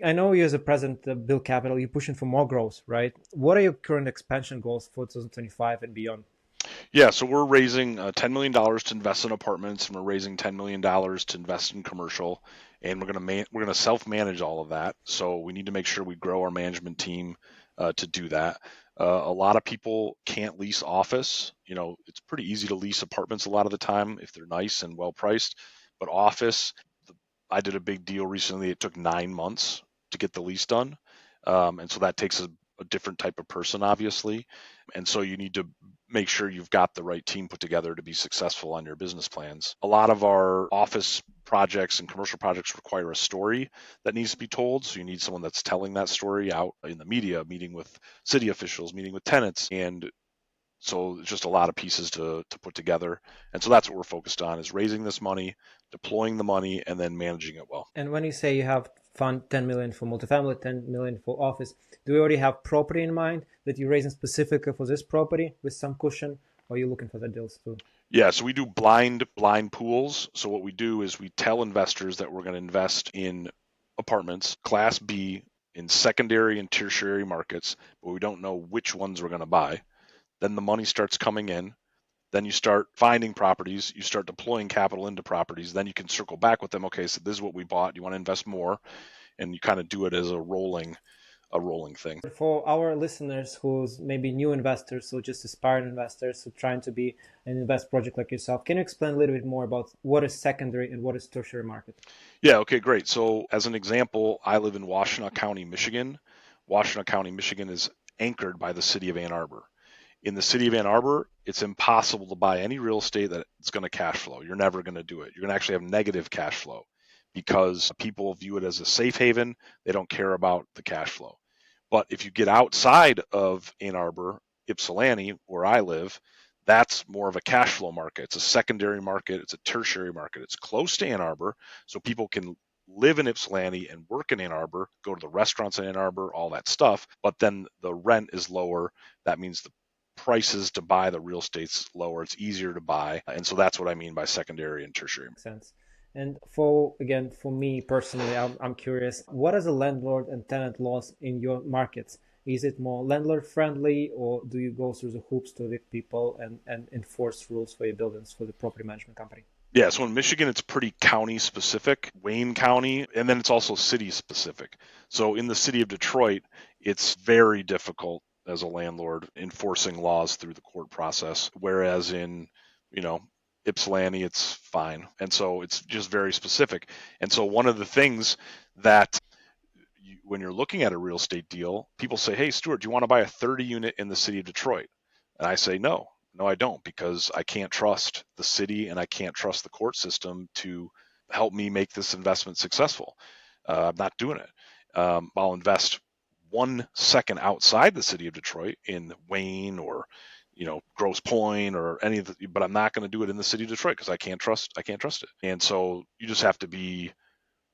I know you as a president of Beal Capital, you're pushing for more growth, right? What are your current expansion goals for 2025 and beyond? Yeah, so we're raising $10 million to invest in apartments, and we're raising $10 million to invest in commercial, and we're gonna self-manage all of that. So we need to make sure we grow our management team to do that. A lot of people can't lease office. It's pretty easy to lease apartments a lot of the time if they're nice and well priced, but office, I did a big deal recently. It took 9 months to get the lease done. And so that takes a different type of person, obviously. And so you need to make sure you've got the right team put together to be successful on your business plans. A lot of our office projects and commercial projects require a story that needs to be told. So you need someone that's telling that story out in the media, meeting with city officials, meeting with tenants. And so it's just a lot of pieces to put together. And so that's what we're focused on, is raising this money, deploying the money, and then managing it well. And when you say you have fund 10 million for multifamily, 10 million for office, do you already have property in mind that you're raising specifically for this property with some cushion, or are you looking for the deals too? Yeah, so we do blind pools. So what we do is we tell investors that we're going to invest in apartments, Class B, in secondary and tertiary markets, but we don't know which ones we're going to buy. Then the money starts coming in. Then you start finding properties, you start deploying capital into properties, then you can circle back with them. Okay, so this is what we bought. You want to invest more? And you kind of do it as a rolling thing. For our listeners who's maybe new investors or just aspiring investors who are trying to be an invest project like yourself, can you explain a little bit more about what is secondary and what is tertiary market? Yeah, okay, great. So as an example, I live in Washtenaw County, Michigan. Washtenaw County, Michigan is anchored by the city of Ann Arbor. In the city of Ann Arbor, it's impossible to buy any real estate that's going to cash flow. You're never going to do it. You're going to actually have negative cash flow because people view it as a safe haven. They don't care about the cash flow. But if you get outside of Ann Arbor, Ypsilanti, where I live, that's more of a cash flow market. It's a secondary market. It's a tertiary market. It's close to Ann Arbor, so people can live in Ypsilanti and work in Ann Arbor, go to the restaurants in Ann Arbor, all that stuff. But then the rent is lower. That means the prices to buy the real estate's lower. It's easier to buy. And so that's what I mean by secondary and tertiary. Makes sense. And for me personally, I'm curious, what are the landlord and tenant laws in your markets? Is it more landlord friendly, or do you go through the hoops to evict people and enforce rules for your buildings for the property management company? Yeah, so in Michigan, it's pretty county specific, Wayne County, and then it's also city specific. So in the city of Detroit, it's very difficult as a landlord enforcing laws through the court process, whereas in, Ypsilanti, it's fine. And so it's just very specific. And so one of the things that when you're looking at a real estate deal, people say, hey, Stuart, do you want to buy a 30 unit in the city of Detroit? And I say, no, I don't, because I can't trust the city and I can't trust the court system to help me make this investment successful. I'm not doing it. I'll invest 1 second outside the city of Detroit in Wayne or Grosse Pointe or any of the, but I'm not going to do it in the city of Detroit because I can't trust it. And so you just have to be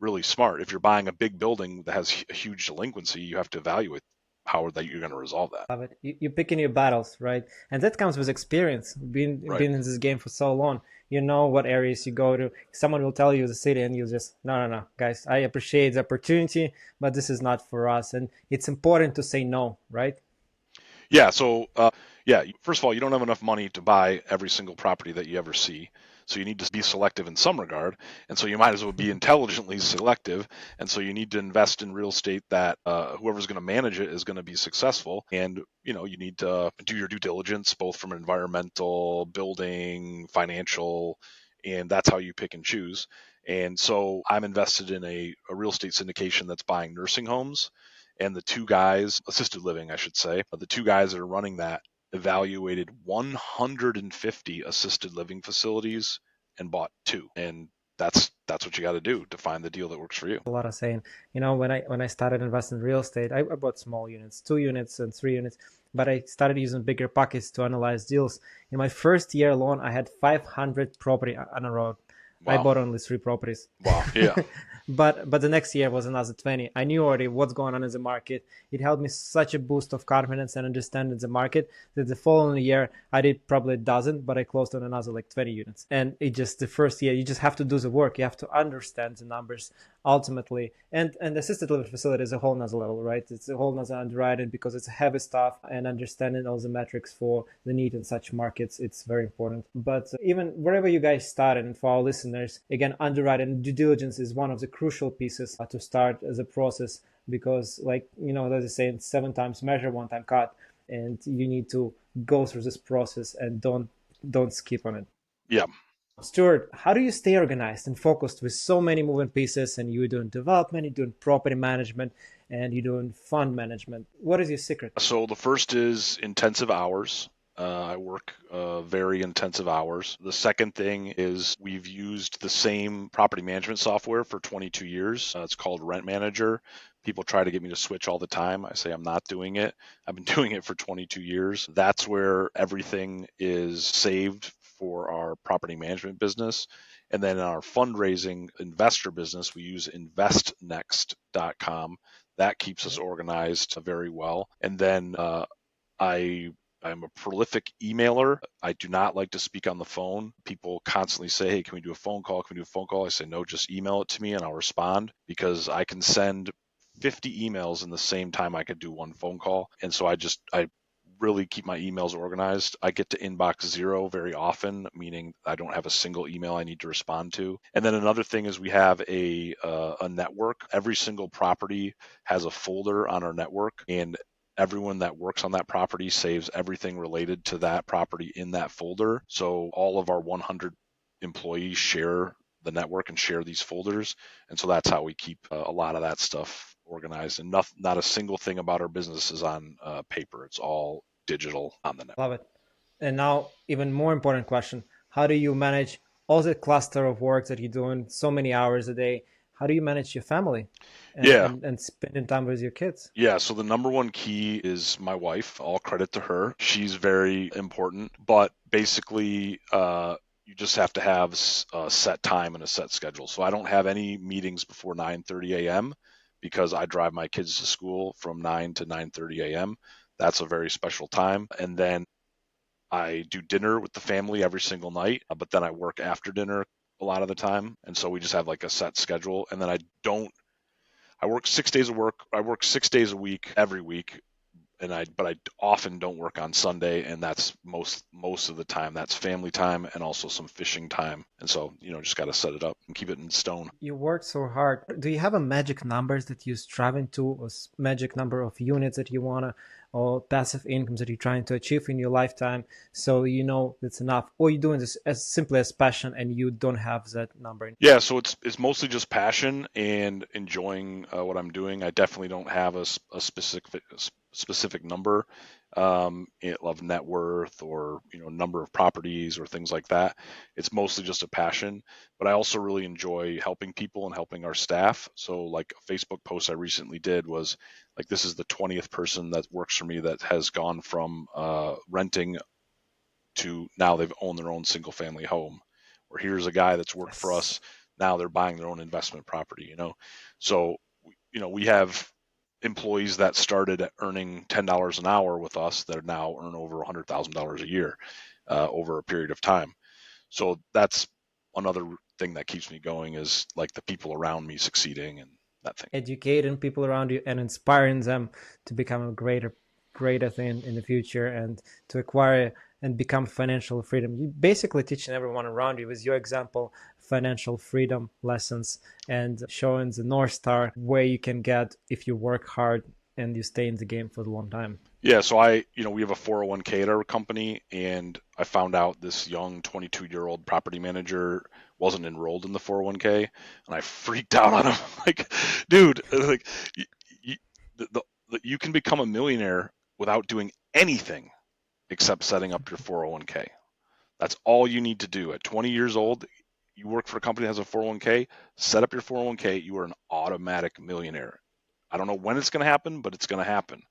really smart. If you're buying a big building that has a huge delinquency, you have to evaluate how that you're going to resolve that. Love it. You're picking your battles, right? And that comes with experience. Being in this game for so long, you know what areas you go to. Someone will tell you the city, and you just no, guys. I appreciate the opportunity, but this is not for us. And it's important to say no, right? Yeah. So, first of all, you don't have enough money to buy every single property that you ever see. So you need to be selective in some regard. And so you might as well be intelligently selective. And so you need to invest in real estate that whoever's going to manage it is going to be successful. And, you need to do your due diligence, both from environmental, building, financial, and that's how you pick and choose. And so I'm invested in a real estate syndication that's buying nursing homes. And the two guys, assisted living, I should say, the two guys that are running that evaluated 150 assisted living facilities and bought 2. And that's what you got to do to find the deal that works for you. A lot of saying, when I started investing in real estate, I bought small units, 2 units and 3 units, but I started using bigger pockets to analyze deals. In my first year alone, I had 500 property on a road. Wow. I bought only 3 properties. Wow. Yeah. But the next year was another 20. I knew already what's going on in the market. It helped me such a boost of confidence and understanding the market that the following year I did probably a dozen, but I closed on another like 20 units. And the first year, you just have to do the work. You have to understand the numbers ultimately. And the assisted living facility is a whole nother level, right? It's a whole nother underwriting because it's heavy stuff, and understanding all the metrics for the need in such markets, it's very important. But even wherever you guys started, and for our listeners, again, underwriting due diligence is one of the crucial pieces to start as a process, because as I say, 7 times measure, 1 time cut, and you need to go through this process and don't skip on it. Yeah. Stuart, how do you stay organized and focused with so many moving pieces, and you're doing development, you're doing property management, and you're doing fund management? What is your secret? So the first is intensive hours. I work very intensive hours. The second thing is we've used the same property management software for 22 years. It's called Rent Manager. People try to get me to switch all the time. I say I'm not doing it. I've been doing it for 22 years. That's where everything is saved for our property management business. And then in our fundraising investor business, we use investnext.com. That keeps us organized very well. And then I'm a prolific emailer. I do not like to speak on the phone. People constantly say, hey, can we do a phone call? Can we do a phone call? I say, no, just email it to me and I'll respond, because I can send 50 emails in the same time I could do 1 phone call. And so I really keep my emails organized. I get to inbox zero very often, meaning I don't have a single email I need to respond to. And then another thing is we have a network. Every single property has a folder on our network, and everyone that works on that property saves everything related to that property in that folder. So all of our 100 employees share the network and share these folders. And so that's how we keep a lot of that stuff organized. And not a single thing about our business is on paper. It's all digital on the network. Love it. And now, even more important question: how do you manage all the cluster of work that you're doing so many hours a day? How do you manage your family and Yeah. and spending time with your kids? Yeah, so the number one key is my wife. All credit to her. She's very important, but basically, you just have to have a set time and a set schedule. So I don't have any meetings before 9:30 a.m. because I drive my kids to school from 9 to 9:30 a.m. That's a very special time. And then I do dinner with the family every single night, but then I work after dinner a lot of the time. And so we just have like a set schedule. And then I work 6 days of work. I work 6 days a week every week, but I often don't work on Sunday, and that's most of the time. That's family time and also some fishing time. And so just got to set it up and keep it in stone. You work so hard. Do you have a magic numbers that you're striving to, or magic number of units that you wanna, or passive incomes that you're trying to achieve in your lifetime? So it's enough, or you're doing this as simply as passion and you don't have that number. Yeah, so it's mostly just passion and enjoying what I'm doing. I definitely don't have a specific number of net worth or number of properties or things like that. It's mostly just a passion, but I also really enjoy helping people and helping our staff. So like a Facebook post I recently did was like, this is the 20th person that works for me that has gone from renting to now they've owned their own single family home. Or here's a guy that's worked for Yes. us, now they're buying their own investment property. So we have employees that started at earning $10 an hour with us that now earn over $100,000 a year over a period of time. So that's another thing that keeps me going, is like the people around me succeeding and that thing. Educating people around you and inspiring them to become a greater thing in the future, and to acquire and become financial freedom. You basically teaching everyone around you with your example financial freedom lessons, and showing the North Star where you can get if you work hard and you stay in the game for a long time. Yeah, so we have a 401k at our company, and I found out this young 22-year-old property manager wasn't enrolled in the 401k, and I freaked out on him. Like, dude, like, you, you can become a millionaire without doing anything except setting up your 401k. That's all you need to do. At 20 years old, you work for a company that has a 401k, set up your 401k, you are an automatic millionaire. I don't know when it's going to happen, but it's going to happen.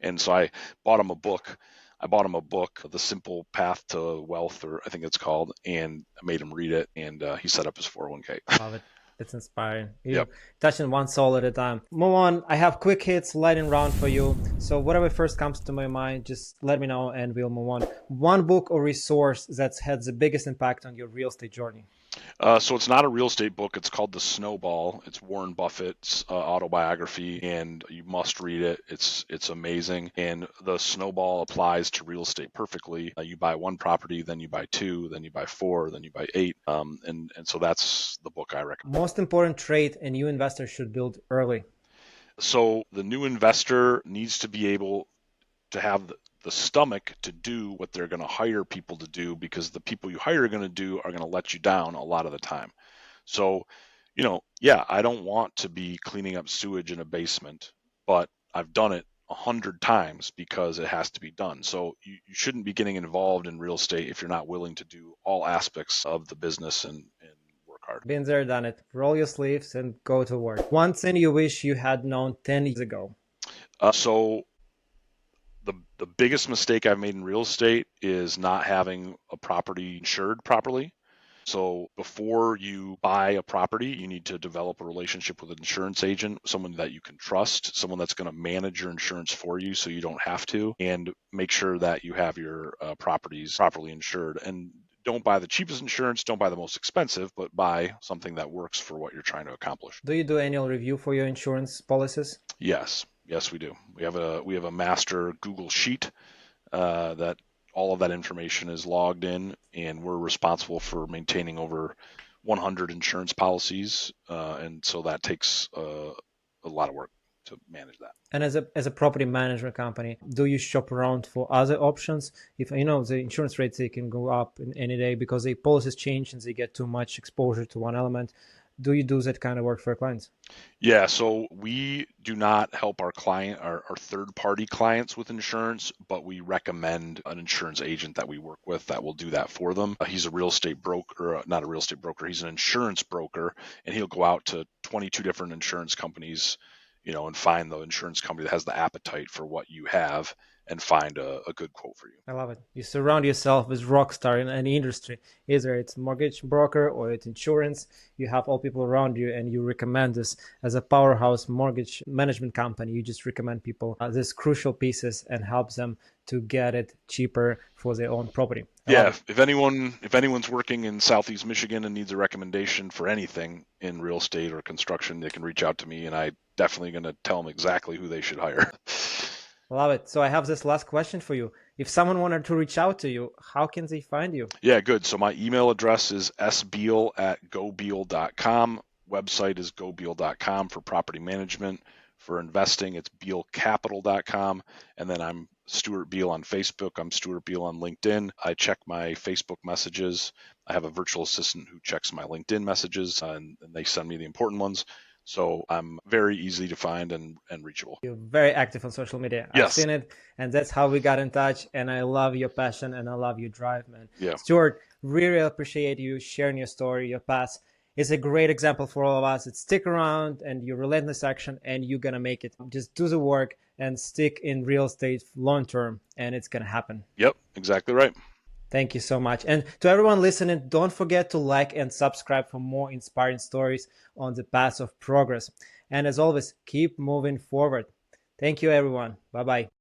And so I bought him a book. The Simple Path to Wealth, or I think it's called, and I made him read it, and he set up his 401k. Love it. It's inspiring. You Yep. touching one soul at a time. Move on. I have quick hits, lightning round for you. So whatever first comes to my mind, just let me know and we'll move on. One book or resource that's had the biggest impact on your real estate journey. So it's not a real estate book. It's called The Snowball. It's Warren Buffett's autobiography, and you must read it. It's amazing. And the Snowball applies to real estate perfectly. You buy one property, then you buy two, then you buy four, then you buy eight. And so that's the book I recommend. Most important trait a new investor should build early. So the new investor needs to be able to have the stomach to do what they're going to hire people to do, because the people you hire are going to let you down a lot of the time. So, I don't want to be cleaning up sewage in a basement, but I've done it 100 times because it has to be done. So you shouldn't be getting involved in real estate if you're not willing to do all aspects of the business and work hard. Been there, done it. Roll your sleeves and go to work. One thing you wish you had known 10 years ago. So the biggest mistake I've made in real estate is not having a property insured properly. So before you buy a property, you need to develop a relationship with an insurance agent, someone that you can trust, someone that's going to manage your insurance for you so you don't have to, and make sure that you have your properties properly insured. And don't buy the cheapest insurance, don't buy the most expensive, but buy something that works for what you're trying to accomplish. Do you do annual review for your insurance policies? Yes, we do. We have a master Google sheet that all of that information is logged in, and we're responsible for maintaining over 100 insurance policies, and so that takes a lot of work to manage that. And as a property management company, do you shop around for other options? If you know the insurance rates, they can go up in any day because the policies change and they get too much exposure to one element. Do you do that kind of work for your clients? Yeah, so we do not help our third-party clients with insurance, but we recommend an insurance agent that we work with that will do that for them. He's a real estate broker, not a real estate broker, he's an insurance broker, and he'll go out to 22 different insurance companies, and find the insurance company that has the appetite for what you have and find a good quote for you. I love it. You surround yourself with rock star in any industry, either it's mortgage broker or it's insurance. You have all people around you, and you recommend this as a powerhouse mortgage management company. You just recommend people these crucial pieces and help them to get it cheaper for their own property. Yeah, if anyone's working in Southeast Michigan and needs a recommendation for anything in real estate or construction, they can reach out to me, and I definitely going to tell them exactly who they should hire. Love it. So I have this last question for you. If someone wanted to reach out to you, how can they find you? Yeah, good. So my email address is sbeal@gobeal.com. Website is gobeal.com for property management. For investing, it's bealcapital.com. And then I'm Stewart Beal on Facebook. I'm Stewart Beal on LinkedIn. I check my Facebook messages. I have a virtual assistant who checks my LinkedIn messages, and they send me the important ones. So I'm very easy to find and reachable. You're very active on social media. Yes. I've seen it, and that's how we got in touch. And I love your passion and I love your drive, man. Yeah. Stuart, really appreciate you sharing your story, your past. It's a great example for all of us. It's stick around and your relentless action, and you're going to make it. Just do the work and stick in real estate long term, and it's going to happen. Yep, exactly right. Thank you so much. And to everyone listening, don't forget to like and subscribe for more inspiring stories on the path of progress. And as always, keep moving forward. Thank you, everyone. Bye-bye.